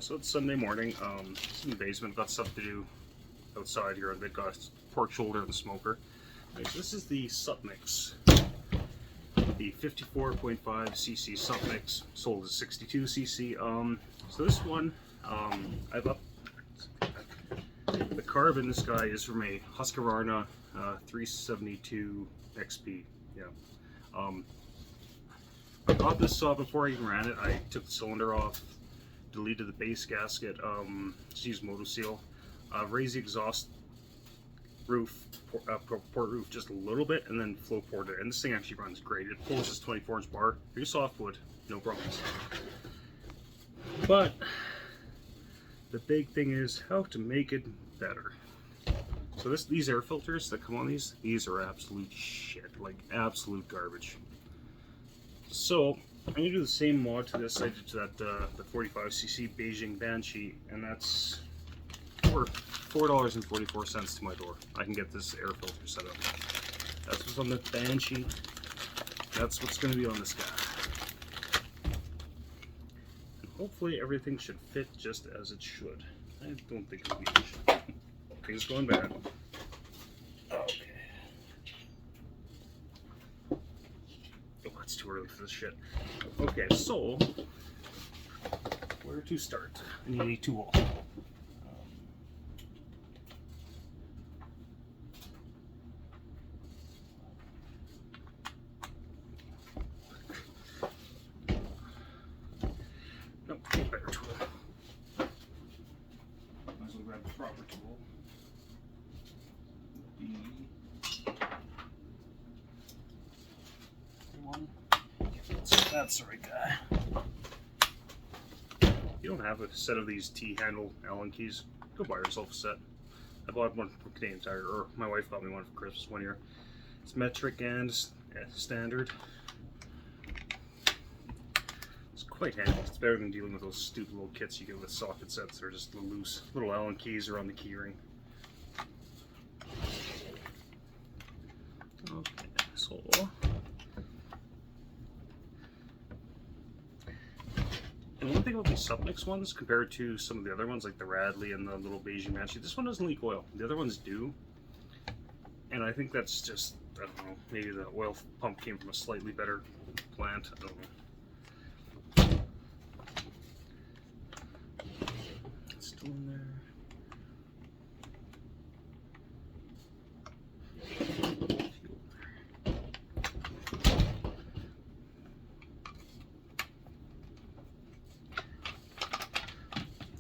So it's Sunday morning. It's in the basement. Got stuff to do outside here. They've got pork shoulder and the smoker. Right, so this is the Sup Mix. The 54.5 cc Sup Mix, sold as 62 cc. So this one, I've upped. The carb in this guy is from a Husqvarna 372 XP. Yeah. I got this saw before I even ran it. I took the cylinder off, deleted the base gasket, just used MotoSeal, raised the exhaust roof, port roof just a little bit, and then flow poured it. And this thing actually runs great. It pulls this 24-inch bar. Pretty softwood, no problems. But the big thing is how to make it better. So these air filters that come on these are absolute shit, like absolute garbage. So I'm gonna do the same mod to this I did to that the 45cc Beijing Banshee, and that's for $4.44 to my door. I can get this air filter set up. That's what's on the Banshee. That's what's gonna be on this guy. And hopefully everything should fit just as it should. I don't think it'll be an issue. Things going bad. Okay. It's too early for this shit. Okay, so where to start? I need a tool. Nope, a better tool. Might as well grab the proper tool. That's the right guy. If you don't have a set of these T-handle Allen keys, go buy yourself a set. I bought one from Canadian Tire, or my wife got me one for Christmas one year. It's metric and standard. It's quite handy. It's better than dealing with those stupid little kits you get with socket sets that are just loose little Allen keys around the key ring. Okay, so and one thing about these Sup Mix ones compared to some of the other ones like the Radley and the little Beijing Banshee, this one doesn't leak oil. The other ones do. And I think that's just, I don't know, maybe the oil pump came from a slightly better plant. I don't know. It's still in there.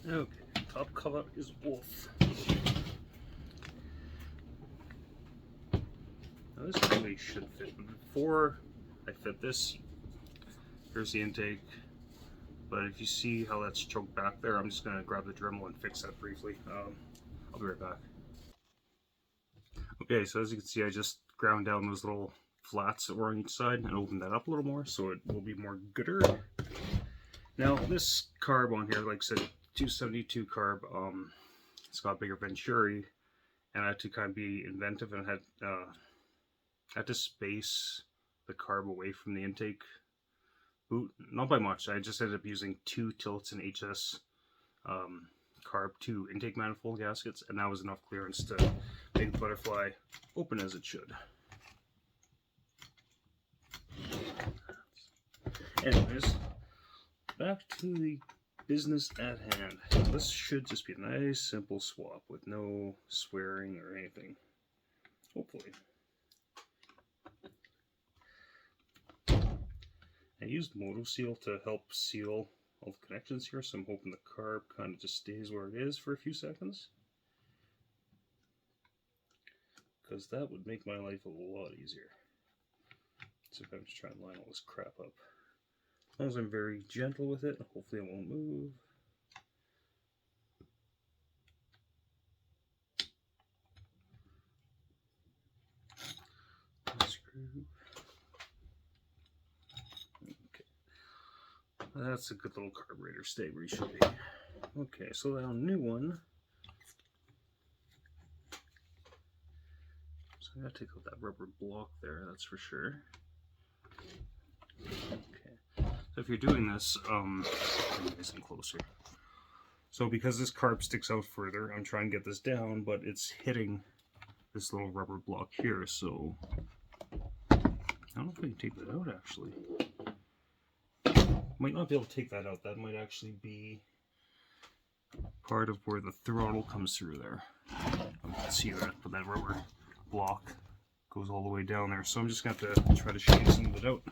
Okay, top cover is off. Now this really should fit. Before I fit this, here's the intake. But if you see how that's choked back there, I'm just going to grab the Dremel and fix that briefly. I'll be right back. Okay, so as you can see, I just ground down those little flats that were on each side and opened that up a little more so it will be more gooder. Now this carb on here, like I said, 272 carb, it's got bigger venturi, and I had to kind of be inventive and had to space the carb away from the intake boot, not by much. I just ended up using 2 tilts and HS carb 2 intake manifold gaskets, and that was enough clearance to make the butterfly open as it should. Anyways, back to the business at hand. This should just be a nice simple swap with no swearing or anything, hopefully. I used MotoSeal to help seal all the connections here, so I'm hoping the carb kind of just stays where it is for a few seconds, because that would make my life a lot easier. So if I'm just trying to line all this crap up. As long as I'm very gentle with it, hopefully it won't move. Screw. Okay. That's a good little carburetor. Stay where you should be. Okay, so now new one. So I gotta take out that rubber block there, that's for sure. Okay. So if you're doing this, listen closer. So because this carb sticks out further, I'm trying to get this down, but it's hitting this little rubber block here, so I don't know if I can take that out actually. Might not be able to take that out. That might actually be part of where the throttle comes through there. You can see that, but that rubber block goes all the way down there. So I'm just going to have to try to shave some of it out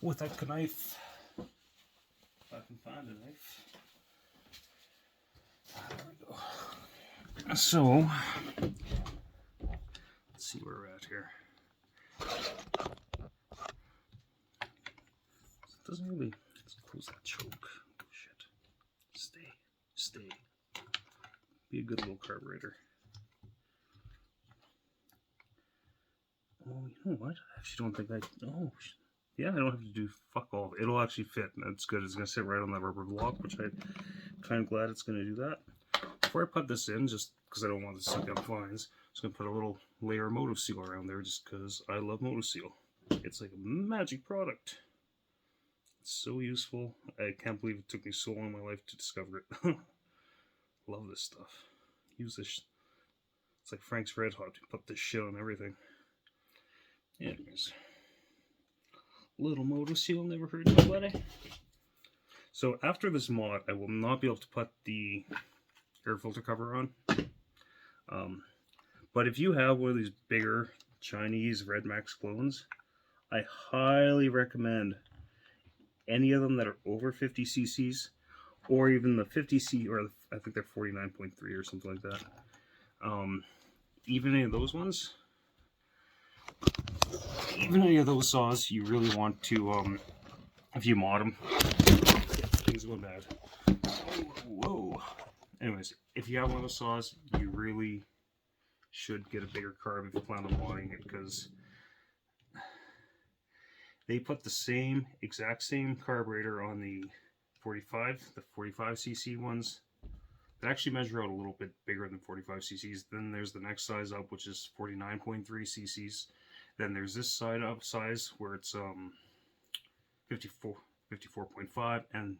with a knife. If I can find a knife. There we go. So, let's see where we're at here. It doesn't really, let's close that choke. Oh shit. Stay. Be a good little carburetor. Oh, you know what? I actually don't think oh, yeah, I don't have to do fuck all. It'll actually fit. That's good. It's going to sit right on that rubber block, which I'm kind of glad it's going to do that. Before I put this in, just because I don't want to suck up fines, I'm just going to put a little layer of Moto Seal around there just because I love Moto Seal. It's like a magic product. It's so useful. I can't believe it took me so long in my life to discover it. Love this stuff. Use this. It's like Frank's Red Hot. Put this shit on everything. Anyways. Little Moto Seal never hurt nobody. So after this mod, I will not be able to put the air filter cover on. But if you have one of these bigger Chinese Redmax clones, I highly recommend any of them that are over 50 cc's, or even the 50 or I think they're 49.3 or something like that. Even any of those ones, even any of those saws, you really want to, if you mod them, things go bad. Whoa. Anyways, if you have one of those saws, you really should get a bigger carb if you plan on modding it, because they put the exact same carburetor on the 45cc ones. They actually measure out a little bit bigger than 45 cc's. Then there's the next size up, which is 49.3 cc's. Then there's this side up size where it's 54.5, and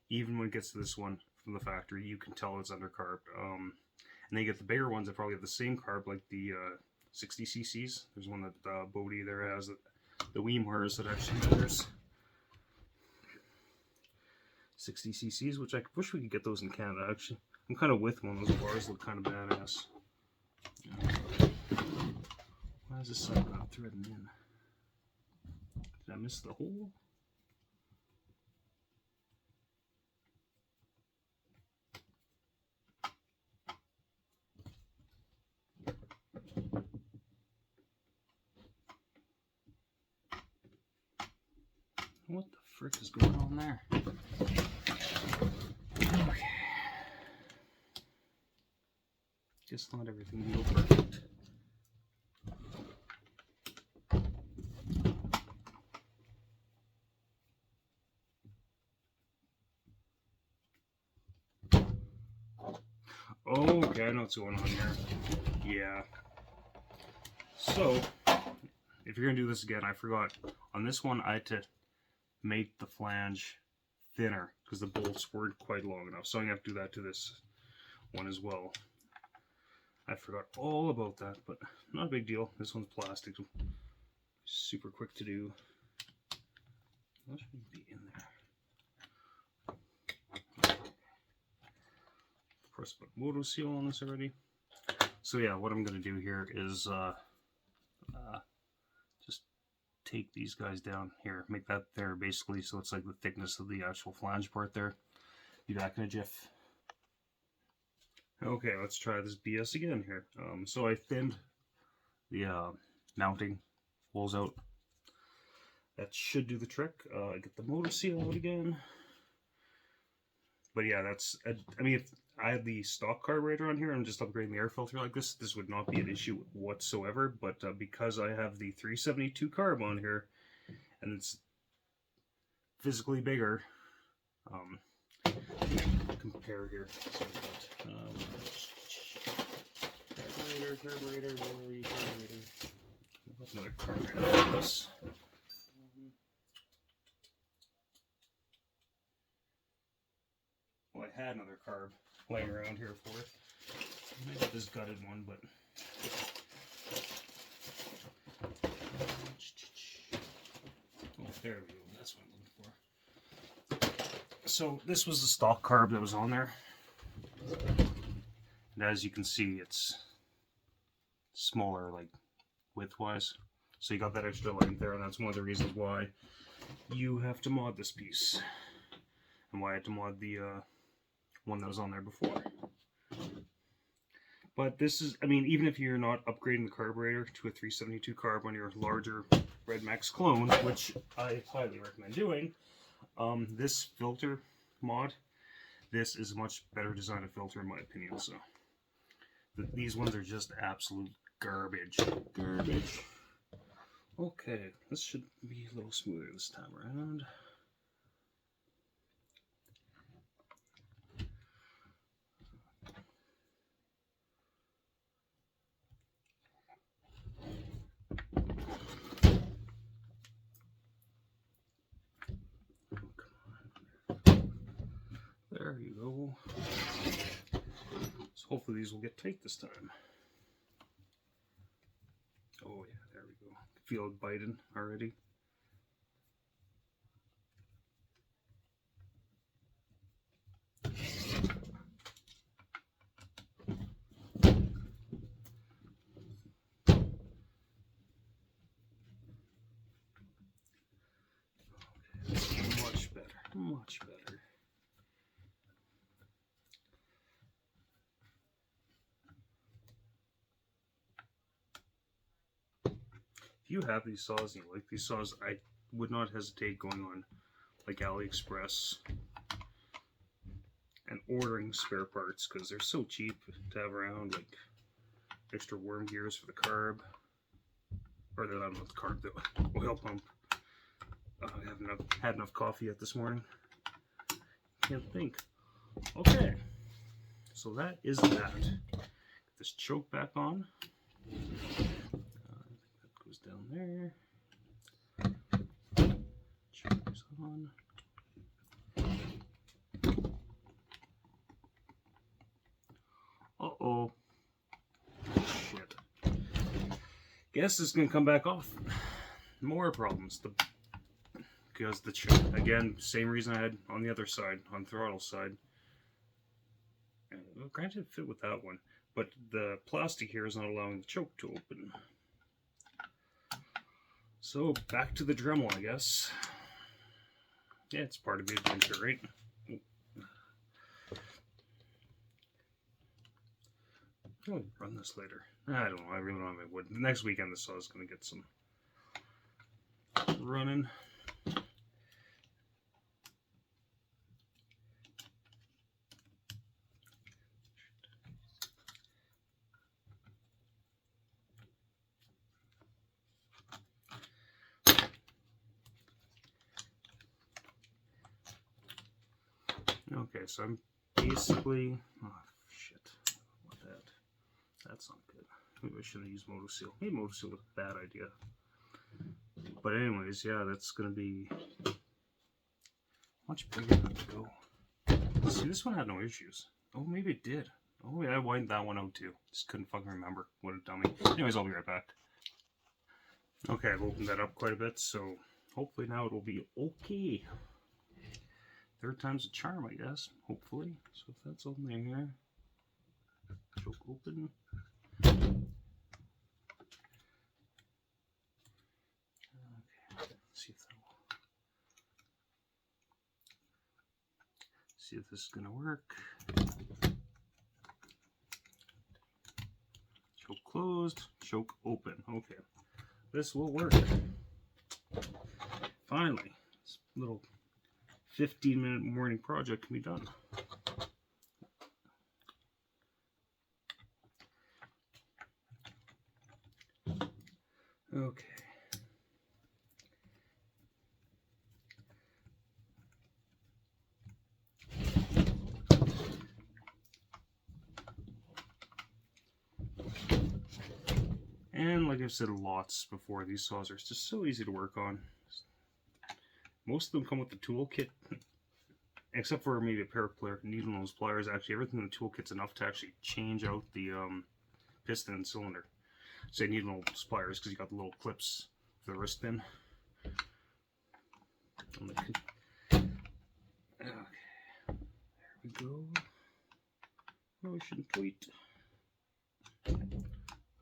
even when it gets to this one from the factory, you can tell it's undercarbed. And they get the bigger ones that probably have the same carb, like the 60 cc's. There's one that Bodie there has, that the Weimers that actually measures 60 cc's, which I wish we could get those in Canada. Actually, I'm kind of with one of those bars, look kind of badass. Why is this side not threading in? Did I miss the hole? What the frick is going on there? Okay. Guess not everything will go perfect. Okay, I know what's going on here. Yeah. So, if you're going to do this again, I forgot. On this one, I had to make the flange thinner because the bolts weren't quite long enough. So I'm going to have to do that to this one as well. I forgot all about that, but not a big deal. This one's plastic. Super quick to do. That should be in there. Of course, put Moto Seal on this already. So yeah, what I'm going to do here is just take these guys down here, make that there basically so it's like the thickness of the actual flange part there. Be back in a jiff. Okay, let's try this BS again here. So I thinned the mounting holes out. That should do the trick. Get the Moto Seal out again. But yeah, that's, I mean, if I had the stock carburetor on here and just upgrading the air filter like this, this would not be an issue whatsoever. But because I have the 372 carb on here, and it's physically bigger, compare here. Carburetor. Another carburetor like this. Well, I had another another carb laying around here for it. I got this gutted one, but oh, there we go. That's what I'm looking for. So this was the stock carb that was on there, and as you can see, it's smaller, like width-wise. So you got that extra length there, and that's one of the reasons why you have to mod this piece, and why I had to mod the one that was on there before. But this is, I mean, even if you're not upgrading the carburetor to a 372 carb on your larger Redmax clone, which I highly recommend doing, this filter mod, this is a much better design of filter in my opinion. So these ones are just absolute garbage. Garbage. Okay, this should be a little smoother this time around. There you go. So hopefully these will get tight this time. Oh yeah, there we go. Feel it biting already. Okay, much better, much better. If you have these saws and you like these saws, I would not hesitate going on like AliExpress and ordering spare parts, because they're so cheap to have around, like extra worm gears for the carb, or not the carb, the oil pump. I haven't had enough coffee yet this morning. Can't think. Okay, so that is that. Get this choke back on. That goes down there. Choke is on. Uh-oh. Shit. Guess it's gonna come back off. More problems. Because the choke, again, same reason I had on the other side, on throttle side. And, well, granted, it fit with that one, but the plastic here is not allowing the choke to open. So back to the Dremel, I guess. Yeah, it's part of the adventure, right? I'll run this later. I don't know. I really don't have my wood. Next weekend, the saw is going to get some running. Okay, so I'm basically... Oh, shit. What that? That's not good. Maybe I shouldn't have used Motoseal. Maybe Motoseal was a bad idea. But anyways, yeah, that's going to be much bigger than to go. See, this one had no issues. Oh, maybe it did. Oh, yeah, I widened that one out too. Just couldn't fucking remember. What a dummy. Anyways, I'll be right back. Okay, I've opened that up quite a bit, so hopefully now it will be okay. Third time's a charm, I guess. Hopefully. So if that's on there, choke open. Okay, see if this is gonna work. Choke closed, choke open. Okay, this will work. Finally, this little 15-minute morning project can be done. Okay. And like I've said lots before, these saws are just so easy to work on. Most of them come with the tool kit. except for maybe a pair of needle nose pliers, actually everything in the toolkit's enough to actually change out the piston and cylinder. Say needle nose pliers because you got the little clips for the wrist pin. Okay, there we go. Motion tweet.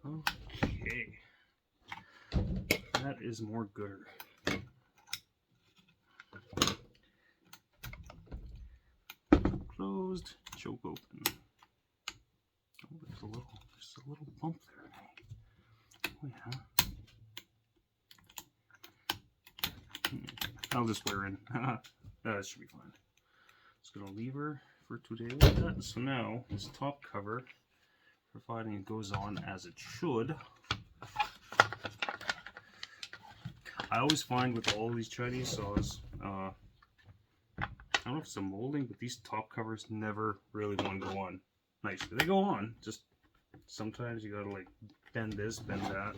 Okay, that is more gooder. Closed, choke open. Oh, there's a little bump there. Oh yeah. I'll just wear in. That should be fine. Just gonna leave her for today like that. So now this top cover, providing it goes on as it should. I always find with all these Chinese saws, I don't know if it's a molding, but these top covers never really want to go on nicely. They go on, just sometimes you gotta like bend this, bend that.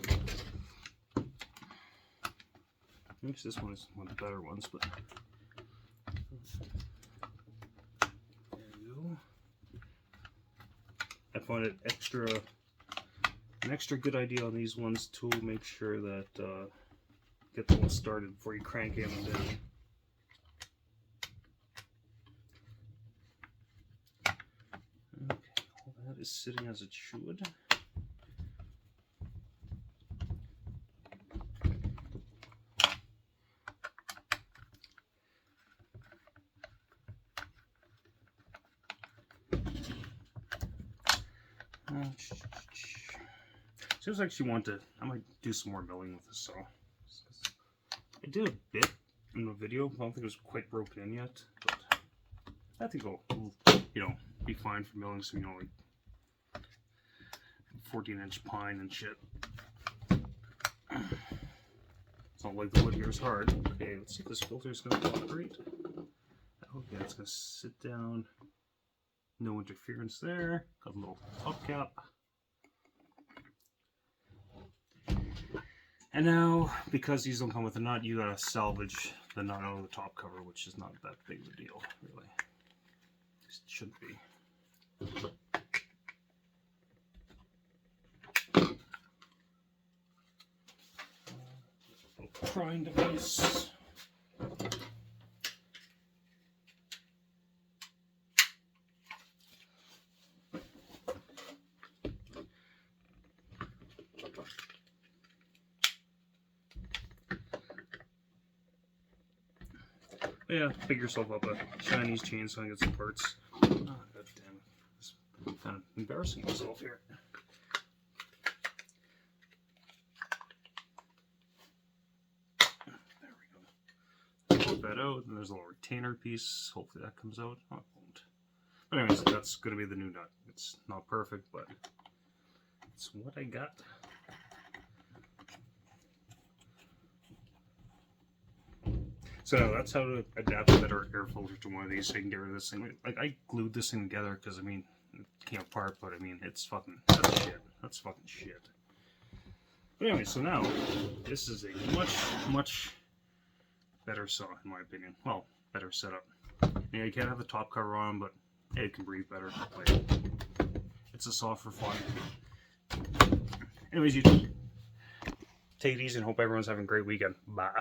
Maybe this one is one of the better ones, but there you go. I find it an extra good idea on these ones to make sure that get the one started before you crank in and down. Okay, all that is sitting as it should. Seems like she wanted. I might do some more milling with this saw. I did a bit in the video. I don't think it was quite broken in yet, but I think it'll, be fine for milling some, like 14-inch pine and shit. It's not like the wood here is hard. Okay, let's see if this filter is going to operate. Okay, it's going to sit down. No interference there. Got a little top cap. And now, because these don't come with a nut, you gotta salvage the nut out of the top cover, which is not that big of a deal, really. It shouldn't be. Little prying device. Yeah, pick yourself up a Chinese chainsaw and get some parts. Oh, God damn it. I'm kind of embarrassing myself here. There we go. Pop that out, and there's a little retainer piece. Hopefully that comes out. Oh, it won't. But anyways, that's going to be the new nut. It's not perfect, but it's what I got. So that's how to adapt a better air filter to one of these so you can get rid of this thing. Like, I glued this thing together because, I mean, it came apart, but I mean, it's fucking, that's shit. That's fucking shit. But anyway, so now, this is a much, much better saw, in my opinion. Well, better setup. Yeah, you can't have the top cover on, but hey, it can breathe better. Like, it's a saw for fun. Anyways, you take it easy and hope everyone's having a great weekend. Bye.